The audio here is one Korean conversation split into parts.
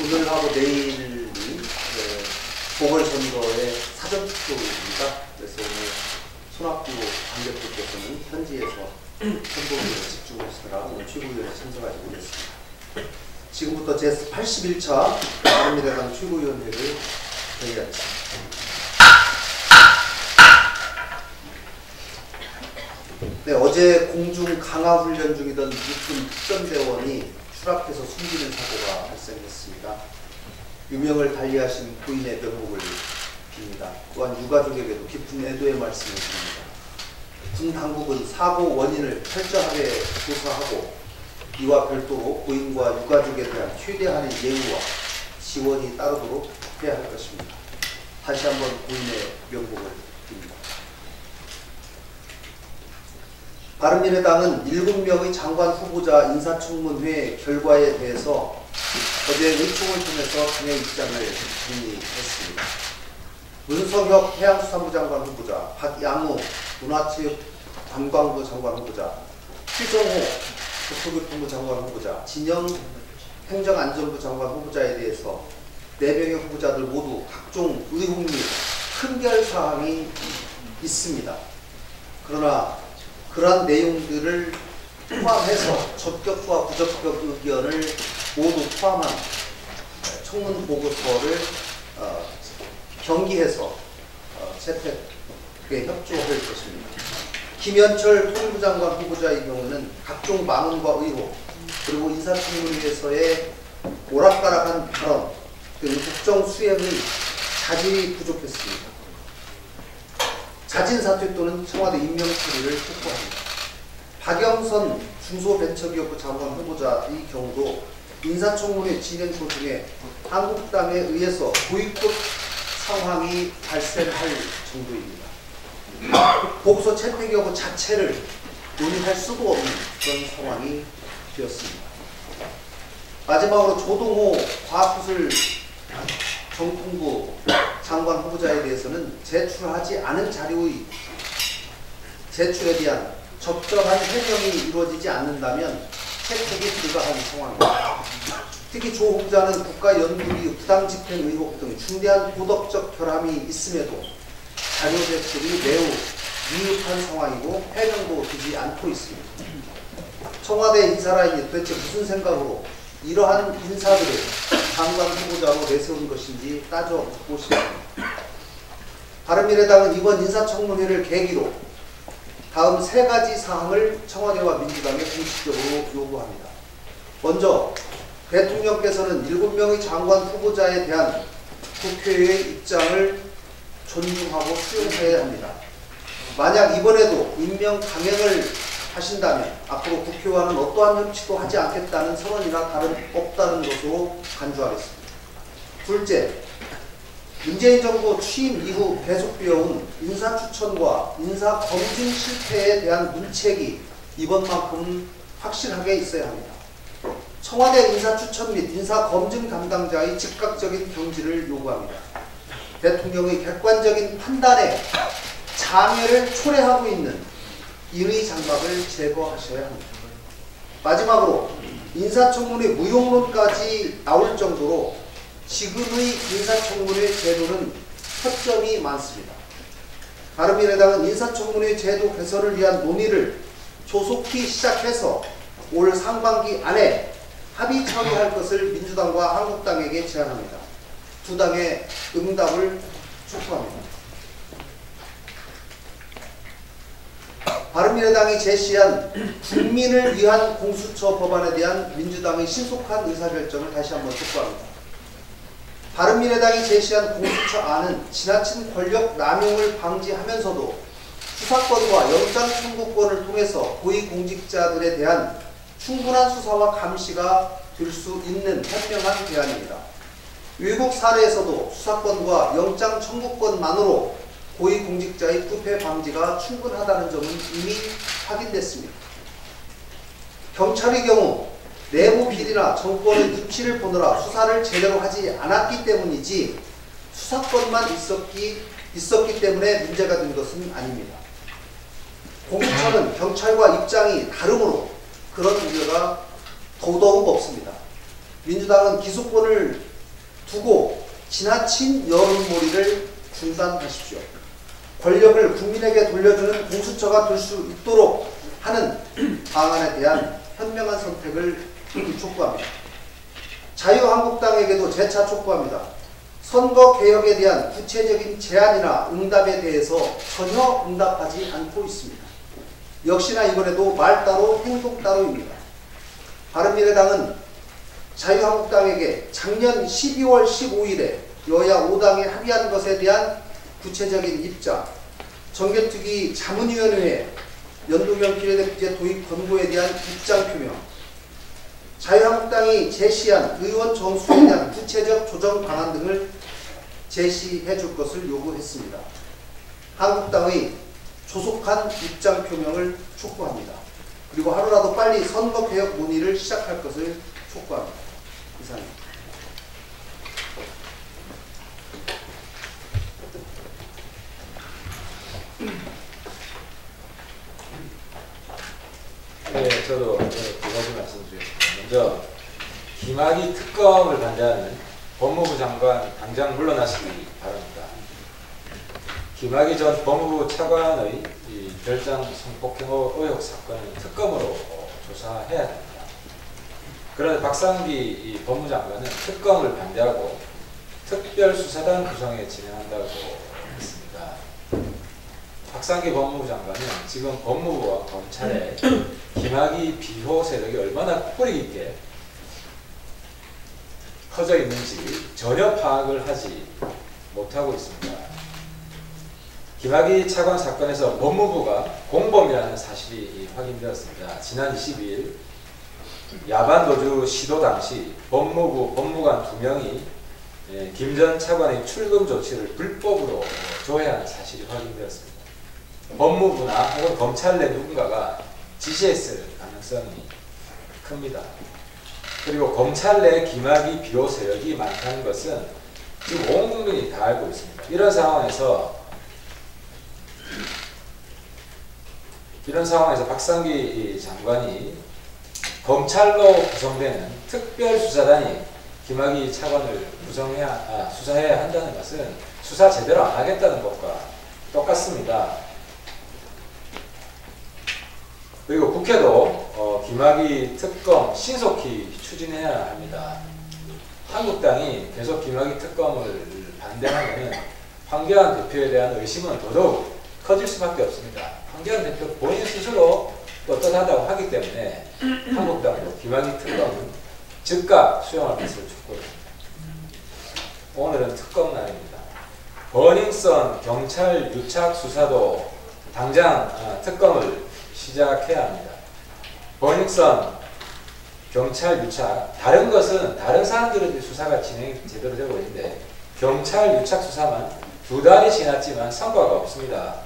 오늘하고 내일이 보궐선거의 사전투표입니다. 그래서 오늘 손학규 관객들께서는 현지에서 선거구에 집중하시느라 오늘 최고위원에 참석하지 못했습니다. 지금부터 제81차 바른미래당 최고위원회를 회의하겠습니다. 네, 어제 공중 강화 훈련 중이던 육군 특전대원이 추락해서 숨지는 사고가 발생했습니다. 유명을 달리하신 부인의 명복을 빕니다. 또한 유가족에게도 깊은 애도의 말씀을 드립니다. 군 당국은 사고 원인을 철저하게 조사하고 이와 별도로 부인과 유가족에 대한 최대한의 예우와 지원이 따르도록 해야 할 것입니다. 다시 한번 부인의 명복을 빕니다. 바른미래당은 7명의 장관 후보자 인사청문회 결과에 대해서 어제 의총을 통해서 당의 입장을 정리했습니다. 문성혁 해양수산부 장관 후보자, 박양우 문화체육관광부 장관 후보자, 최정호 국토교통부 장관 후보자, 진영 행정안전부 장관 후보자에 대해서 4명의 후보자들 모두 각종 의혹 및 큰결사항이 있습니다. 그러나 그러한 내용들을 포함해서 적격과 부적격 의견을 모두 포함한 청문 보고서를 경기해서 채택에 협조할 것입니다. 김현철 통일부 장관 후보자의 경우는 각종 망언과 의혹 그리고 인사청문회에서의 오락가락한 발언 등 국정 수행의 자질이 부족했습니다. 자진 사퇴 또는 청와대 임명 처리를 촉구합니다. 박영선 중소벤처기업부 장관 후보자의 경우도 인사청문회 진행 도중에 한국당에 의해서 보이콧 상황이 발생할 정도입니다. 보고서 채택 여부 자체를 논의할 수도 없는 그런 상황이 되었습니다. 마지막으로 조동호 과학기술 정통부 장관 후보자에 대해서는 제출하지 않은 자료의 제출에 대한 적절한 해명이 이루어지지 않는다면 채택이 불가한 상황입니다. 특히 조 후보자는 국가연구비 부당 집행 의혹 등 중대한 도덕적 결함이 있음에도 자료 제출이 매우 미흡한 상황이고 해명도 되지 않고 있습니다. 청와대 인사라인이 도대체 무슨 생각으로 이러한 인사들을 장관 후보자로 내세운 것인지 따져보고 싶습니다. 바른미래당은 이번 인사청문회를 계기로 다음 3가지 사항을 청와대와 민주당에 공식적으로 요구합니다. 먼저 대통령께서는 7명의 장관 후보자에 대한 국회의 입장을 존중하고 수용해야 합니다. 만약 이번에도 임명 강행을 하신다면 앞으로 국회와는 어떠한 협치도 하지 않겠다는 선언이나 없다는 것으로 간주하겠습니다. 둘째, 문재인 정부 취임 이후 계속되어온 인사추천과 인사검증 실패에 대한 문책이 이번만큼은 확실하게 있어야 합니다. 청와대 인사추천 및 인사검증 담당자의 즉각적인 경질을 요구합니다. 대통령의 객관적인 판단에 장애를 초래하고 있는 인의 장막을 제거하셔야 합니다. 마지막으로 인사청문회 무용론까지 나올 정도로 지금의 인사청문회 제도는 허점이 많습니다. 바른미래당은 인사청문회 제도 개선을 위한 논의를 조속히 시작해서 올 상반기 안에 합의 처리할 것을 민주당과 한국당에게 제안합니다. 두 당의 응답을 촉구합니다. 바른미래당이 제시한 국민을 위한 공수처 법안에 대한 민주당의 신속한 의사결정을 다시 한번 촉구합니다. 바른미래당이 제시한 공수처안은 지나친 권력 남용을 방지하면서도 수사권과 영장 청구권을 통해서 고위공직자들에 대한 충분한 수사와 감시가 될 수 있는 현명한 대안입니다. 외국 사례에서도 수사권과 영장 청구권만으로 고위공직자의 부패 방지가 충분하다는 점은 이미 확인됐습니다. 경찰의 경우 내부 비리나 정권의 눈치를 보느라 수사를 제대로 하지 않았기 때문이지 수사권만 있었기 때문에 문제가 된 것은 아닙니다. 공수처는 경찰과 입장이 다르므로 그런 우려가 더더욱 없습니다. 민주당은 기소권을 두고 지나친 여론몰이를 중단하십시오. 권력을 국민에게 돌려주는 공수처가 될 수 있도록 하는 방안에 대한 현명한 선택을 촉구합니다. 자유한국당에게도 재차 촉구합니다. 선거개혁에 대한 구체적인 제안이나 응답에 대해서 전혀 응답하지 않고 있습니다. 역시나 이번에도 말 따로 행동 따로입니다. 바른미래당은 자유한국당에게 작년 12월 15일에 여야 5당이 합의한 것에 대한 구체적인 입장, 정개특위 자문위원회에 연동형 비례대표제 도입 권고에 대한 입장 표명, 자유한국당이 제시한 의원 정수에 대한 구체적 조정 방안 등을 제시해 줄 것을 요구했습니다. 한국당의 조속한 입장 표명을 촉구합니다. 그리고 하루라도 빨리 선거개혁 논의를 시작할 것을 촉구합니다. 이상입니다. 네, 저도 두 가지 말씀드리겠습니다. 먼저 김학의 특검을 반대하는 법무부 장관 당장 물러나시기 바랍니다. 김학의 전 법무부 차관의 이 별장 성폭행 의혹 사건을 특검으로 조사해야 됩니다. 그런데 박상기 이 법무장관은 특검을 반대하고 특별수사단 구성에 진행한다고 했습니다. 박상기 법무부 장관은 지금 법무부와 검찰에 김학의 비호 세력이 얼마나 뿌리 깊게 커져 있는지 전혀 파악을 하지 못하고 있습니다. 김학의 차관 사건에서 법무부가 공범이라는 사실이 확인되었습니다. 지난 22일 야반도주 시도 당시 법무부 법무관 2명이 김 전 차관의 출금 조치를 불법으로 조회한 사실이 확인되었습니다. 법무부나 혹은 검찰 내 누군가가 지시했을 가능성이 큽니다. 그리고 검찰 내 김학의 비호 세력이 많다는 것은 지금 온 국민이 다 알고 있습니다. 이런 상황에서 박상기 장관이 검찰로 구성되는 특별수사단이 김학의 차관을 수사해야 한다는 것은 수사 제대로 안 하겠다는 것과 똑같습니다. 그리고 국회도 김학의 특검 신속히 추진해야 합니다. 한국당이 계속 김학의 특검을 반대하면 황교안 대표에 대한 의심은 더더욱 커질 수밖에 없습니다. 황교안 대표 본인 스스로 떳떳하다고 하기 때문에 한국당도 김학의 특검은 즉각 수용할 것을 촉구합니다. 오늘은 특검 날입니다. 버닝썬 경찰 유착 수사도 당장 특검을 시작해야 합니다. 버닝썬 경찰 유착, 다른 것은 다른 사람들의 수사가 진행이 제대로 되고 있는데 경찰 유착 수사만 2달이 지났지만 성과가 없습니다.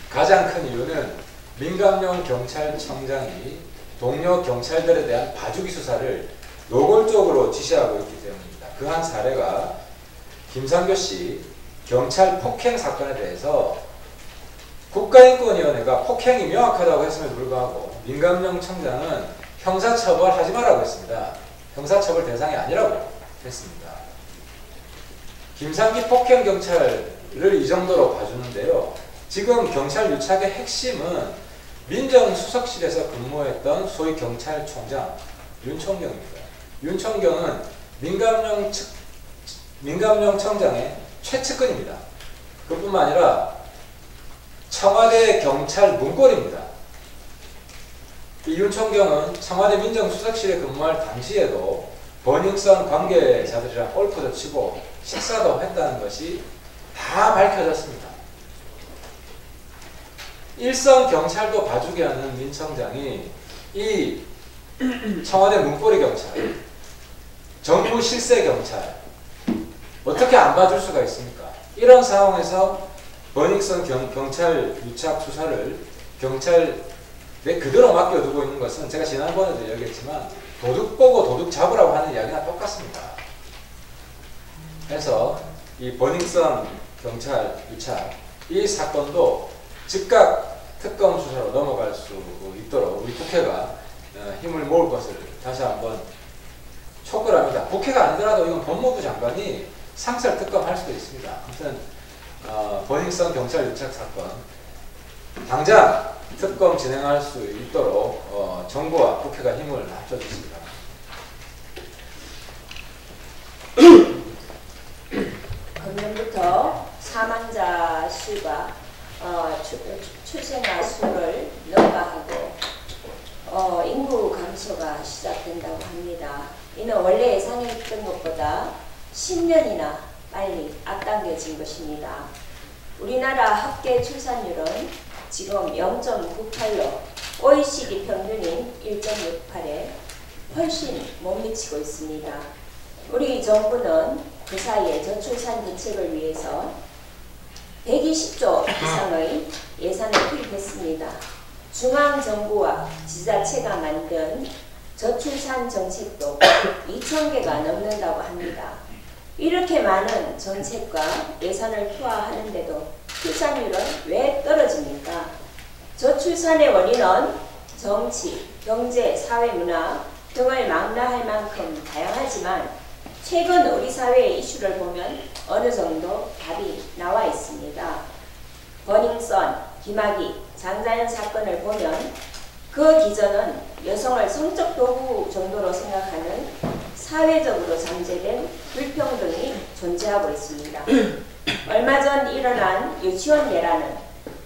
가장 큰 이유는 민감용 경찰청장이 동료 경찰들에 대한 봐주기 수사를 노골적으로 지시하고 있기 때문입니다. 그 한 사례가 김상교 씨 경찰 폭행 사건에 대해서 국가인권위원회가 폭행이 명확하다고 했음에도 불구하고 민감용 청장은 형사처벌하지 말라고 했습니다. 형사처벌 대상이 아니라고 했습니다. 김상기 폭행 경찰을 이 정도로 봐주는데요. 지금 경찰 유착의 핵심은 민정수석실에서 근무했던 소위 경찰총장 윤총경입니다. 윤총경은 민감용 청장의 최측근입니다. 그뿐만 아니라 청와대 경찰 문고리입니다. 이 윤총경은 청와대 민정수석실에 근무할 당시에도 버닝썬 관계자들이랑 골프도 치고 식사도 했다는 것이 다 밝혀졌습니다. 일선 경찰도 봐주게 하는 민 청장이 이 청와대 문고리 경찰, 정부 실세 경찰 어떻게 안 봐줄 수가 있습니까? 이런 상황에서 버닝썬 경찰 유착 수사를 경찰에 그대로 맡겨두고 있는 것은 제가 지난번에도 얘기했지만 도둑 보고 도둑 잡으라고 하는 이야기나 똑같습니다. 그래서 이 버닝썬 경찰 유착 이 사건도 즉각 특검 수사로 넘어갈 수 있도록 우리 국회가 힘을 모을 것을 다시 한번 촉구랍니다. 국회가 아니더라도 이건 법무부 장관이 상설 특검할 수도 있습니다. 아무튼 버닝썬 경찰 유착 사건 당장 특검 진행할 수 있도록 정부와 국회가 힘을 합쳐줬습니다. 금년부터 사망자 수가 출생아 수를 능가하고 인구 감소가 시작된다고 합니다. 이는 원래 예상했던 것보다 10년이나 빨리 앞당겨진 것입니다. 우리나라 합계 출산율은 지금 0.98로 OECD 평균인 1.68에 훨씬 못 미치고 있습니다. 우리 정부는 그 사이에 저출산 대책을 위해서 120조 이상의 예산을 투입했습니다. 중앙정부와 지자체가 만든 저출산 정책도 2,000개가 넘는다고 합니다. 이렇게 많은 정책과 예산을 투하하는데도 출산율은 왜 떨어집니까? 저출산의 원인은 정치, 경제, 사회, 문화 등을 망라할 만큼 다양하지만 최근 우리 사회의 이슈를 보면 어느 정도 답이 나와 있습니다. 버닝썬, 김학의, 장자연 사건을 보면 그 기전은 여성을 성적 도구 정도로 생각하는 사회적으로 잠재된 불평등이 존재하고 있습니다. 얼마 전 일어난 유치원 내란은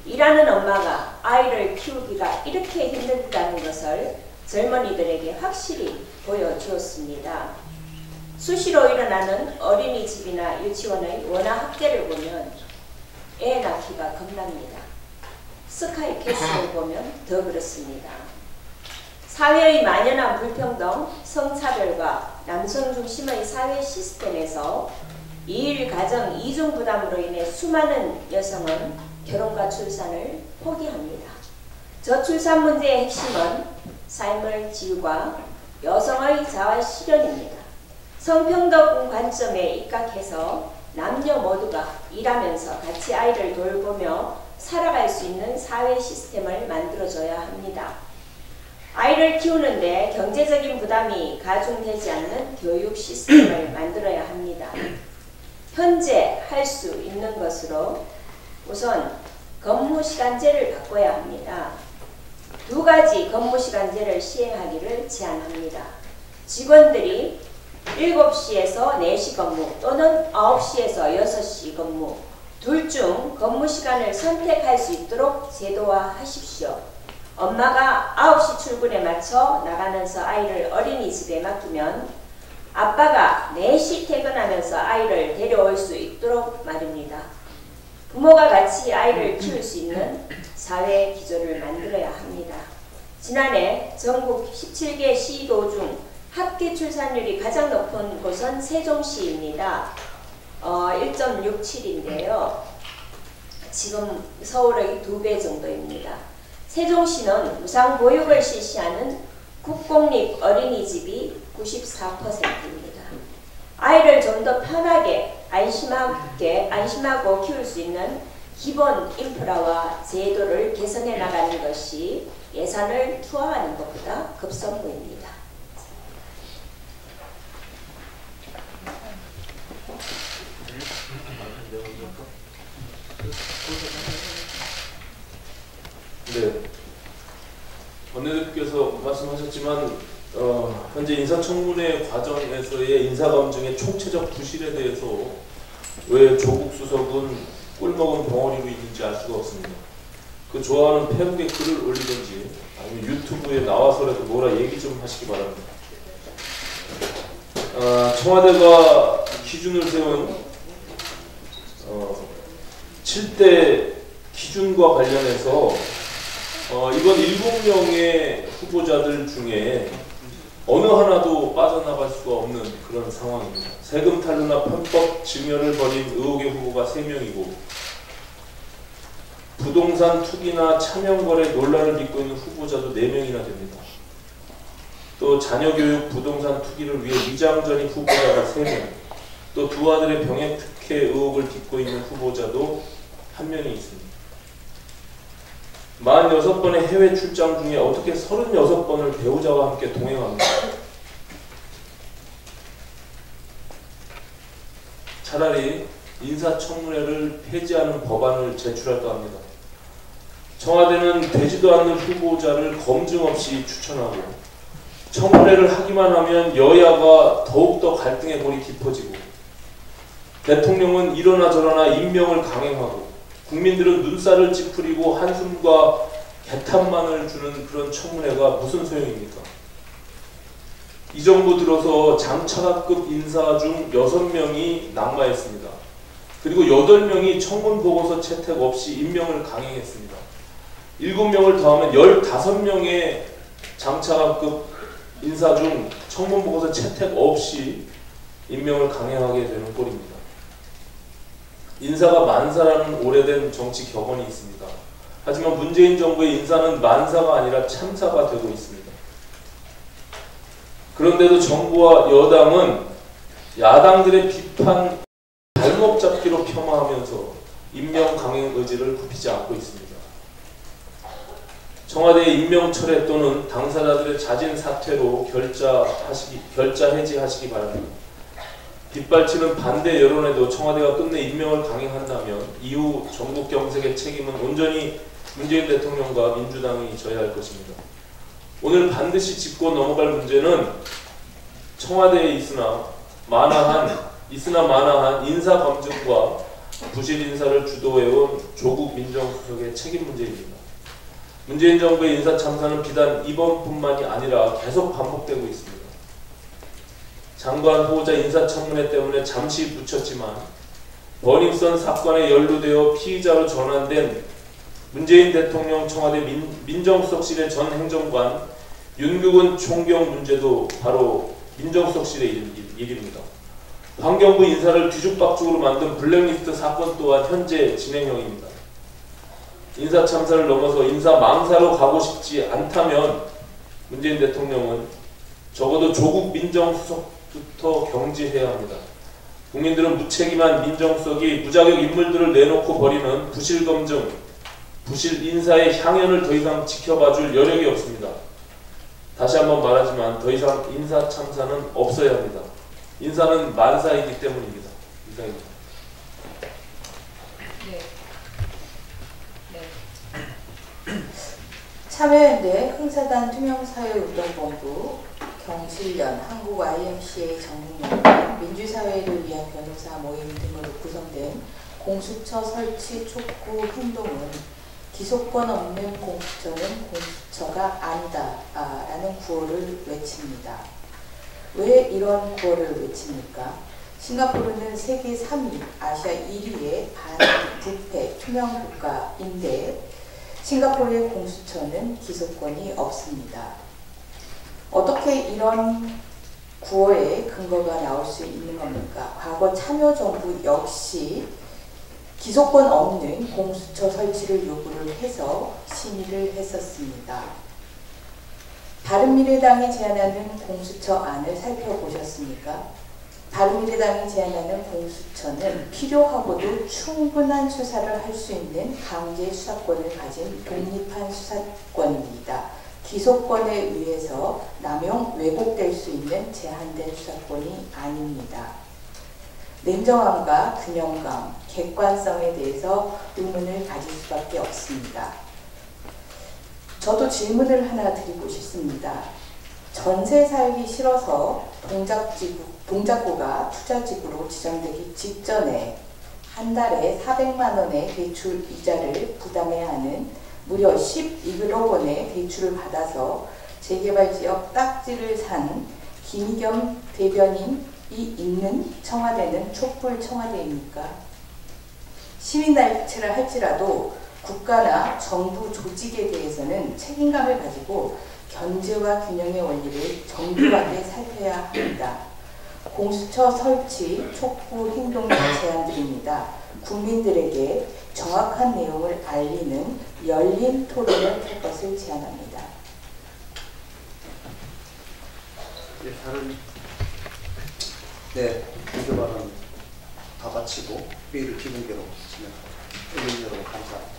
일하는 엄마가 아이를 키우기가 이렇게 힘들다는 것을 젊은이들에게 확실히 보여주었습니다. 수시로 일어나는 어린이집이나 유치원의 원화 학대를 보면 애 낳기가 겁납니다. 스카이캐슬을 보면 더 그렇습니다. 사회의 만연한 불평등, 성차별과 남성 중심의 사회 시스템에서 이일 가정 이중 부담으로 인해 수많은 여성은 결혼과 출산을 포기합니다. 저출산 문제의 핵심은 삶의 질과 여성의 자아 실현입니다. 성평등 관점에 입각해서 남녀 모두가 일하면서 같이 아이를 돌보며 살아갈 수 있는 사회 시스템을 만들어줘야 합니다. 아이를 키우는데 경제적인 부담이 가중되지 않는 교육 시스템을 만들어야 합니다. 현재 할 수 있는 것으로 우선 근무시간제를 바꿔야 합니다. 2가지 근무시간제를 시행하기를 제안합니다. 직원들이 7시에서 4시 근무 또는 9시에서 6시 근무 둘 중 근무시간을 선택할 수 있도록 제도화하십시오. 엄마가 9시 출근에 맞춰 나가면서 아이를 어린이집에 맡기면 아빠가 4시 퇴근하면서 아이를 데려올 수 있도록 말입니다. 부모가 같이 아이를 키울 수 있는 사회 기조를 만들어야 합니다. 지난해 전국 17개 시도 중 합계 출산율이 가장 높은 곳은 세종시입니다. 1.67인데요. 지금 서울의 2배 정도입니다. 세종시는 무상보육을 실시하는 국공립 어린이집이 94%입니다. 아이를 좀 더 편하게 안심하고 키울 수 있는 기본 인프라와 제도를 개선해 나가는 것이 예산을 투하하는 것보다 급선무입니다. 네, 원내대표께서 말씀하셨지만 현재 인사청문회 과정에서의 인사검증의 총체적 부실에 대해서 왜 조국 수석은 꿀먹은 벙어리로 있는지 알 수가 없습니다. 그 좋아하는 페북에 글을 올리든지 아니면 유튜브에 나와서라도 뭐라 얘기 좀 하시기 바랍니다. 청와대가 기준을 세운 7대 기준과 관련해서 이번 7명의 후보자들 중에 어느 하나도 빠져나갈 수가 없는 그런 상황입니다. 세금 탈루나 편법 증여를 벌인 의혹의 후보가 3명이고 부동산 투기나 차명거래 논란을 빚고 있는 후보자도 4명이나 됩니다. 또 자녀교육 부동산 투기를 위해 위장전입 후보자가 3명, 또 두 아들의 병역 특혜 의혹을 빚고 있는 후보자도 1명이 있습니다. 46번의 해외 출장 중에 어떻게 36번을 배우자와 함께 동행합니다. 차라리 인사청문회를 폐지하는 법안을 제출할까 합니다. 청와대는 되지도 않는 후보자를 검증 없이 추천하고 청문회를 하기만 하면 여야가 더욱더 갈등의 골이 깊어지고 대통령은 이러나 저러나 임명을 강행하고 국민들은 눈살을 찌푸리고 한숨과 개탄만을 주는 그런 청문회가 무슨 소용입니까? 이 정부 들어서 장차관급 인사 중 6명이 낙마했습니다. 그리고 8명이 청문 보고서 채택 없이 임명을 강행했습니다. 7명을 더하면 15명의 장차관급 인사 중 청문 보고서 채택 없이 임명을 강행하게 되는 꼴입니다. 인사가 만사라는 오래된 정치 격언이 있습니다. 하지만 문재인 정부의 인사는 만사가 아니라 참사가 되고 있습니다. 그런데도 정부와 여당은 야당들의 비판 발목 잡기로 폄하하면서 임명 강행 의지를 굽히지 않고 있습니다. 청와대의 임명 철회 또는 당사자들의 자진 사퇴로 결자 해지하시기 바랍니다. 빗발치는 반대 여론에도 청와대가 끝내 임명을 강행한다면 이후 전국 경색의 책임은 온전히 문재인 대통령과 민주당이 져야 할 것입니다. 오늘 반드시 짚고 넘어갈 문제는 청와대에 있으나 마나한 인사 검증과 부실 인사를 주도해온 조국 민정수석의 책임 문제입니다. 문재인 정부의 인사 참사는 비단 이번뿐만이 아니라 계속 반복되고 있습니다. 장관 후보자 인사청문회 때문에 잠시 묻혔지만 버닝썬 사건에 연루되어 피의자로 전환된 문재인 대통령 청와대 민정수석실의 전 행정관 윤국은 총경 문제도 바로 민정수석실의 일입니다. 환경부 인사를 뒤죽박죽으로 만든 블랙리스트 사건 또한 현재 진행형입니다. 인사 참사를 넘어서 인사 망사로 가고 싶지 않다면 문재인 대통령은 적어도 조국 민정수석부터 경질해야 합니다. 국민들은 무책임한 민정수석이 무자격 인물들을 내놓고 벌이는 부실 검증, 부실 인사의 향연을 더 이상 지켜봐줄 여력이 없습니다. 다시 한번 말하지만 더 이상 인사 참사는 없어야 합니다. 인사는 만사이기 때문입니다. 이상입니다. 참여연대 흥사단 투명사회운동본부 경실련 한국 IMCA 전국연대 민주사회를 위한 변호사 모임 등으로 구성된 공수처 설치 촉구 행동은 기소권 없는 공수처는 공수처가 아니다 라는 구호를 외칩니다. 왜 이런 구호를 외칩니까? 싱가포르는 세계 3위, 아시아 1위의 반부패 투명 국가인데 싱가포르의 공수처는 기소권이 없습니다. 어떻게 이런 구호에 근거가 나올 수 있는 겁니까? 과거 참여정부 역시 기소권 없는 공수처 설치를 요구를 해서 심의를 했었습니다. 바른미래당이 제안하는 공수처 안을 살펴보셨습니까? 바른미래당이 제안하는 공수처는 필요하고도 충분한 수사를 할 수 있는 강제 수사권을 가진 독립한 수사권입니다. 기소권에 의해서 남용, 왜곡될 수 있는 제한된 수사권이 아닙니다. 냉정함과 균형감, 객관성에 대해서 의문을 가질 수밖에 없습니다. 저도 질문을 하나 드리고 싶습니다. 전세 살기 싫어서 동작구가 투자지구로 지정되기 직전에 한 달에 400만 원의 대출 이자를 부담해야 하는 무려 11억 원의 대출을 받아서 재개발지역 딱지를 산 김의겸 대변인이 있는 청와대는 촛불 청와대입니까? 시민단체를 할지라도 국가나 정부 조직에 대해서는 책임감을 가지고 견제와 균형의 원리를 정교하게 살펴야 합니다. 공수처 설치 촉구 행동 제안드립니다. 국민들에게 정확한 내용을 알리는 열린 토론을 할 것을 제안합니다. 네, 공개 발언 다 마치고 회의를 비공개로 진행합니다. 의원 여러분 감사합니다.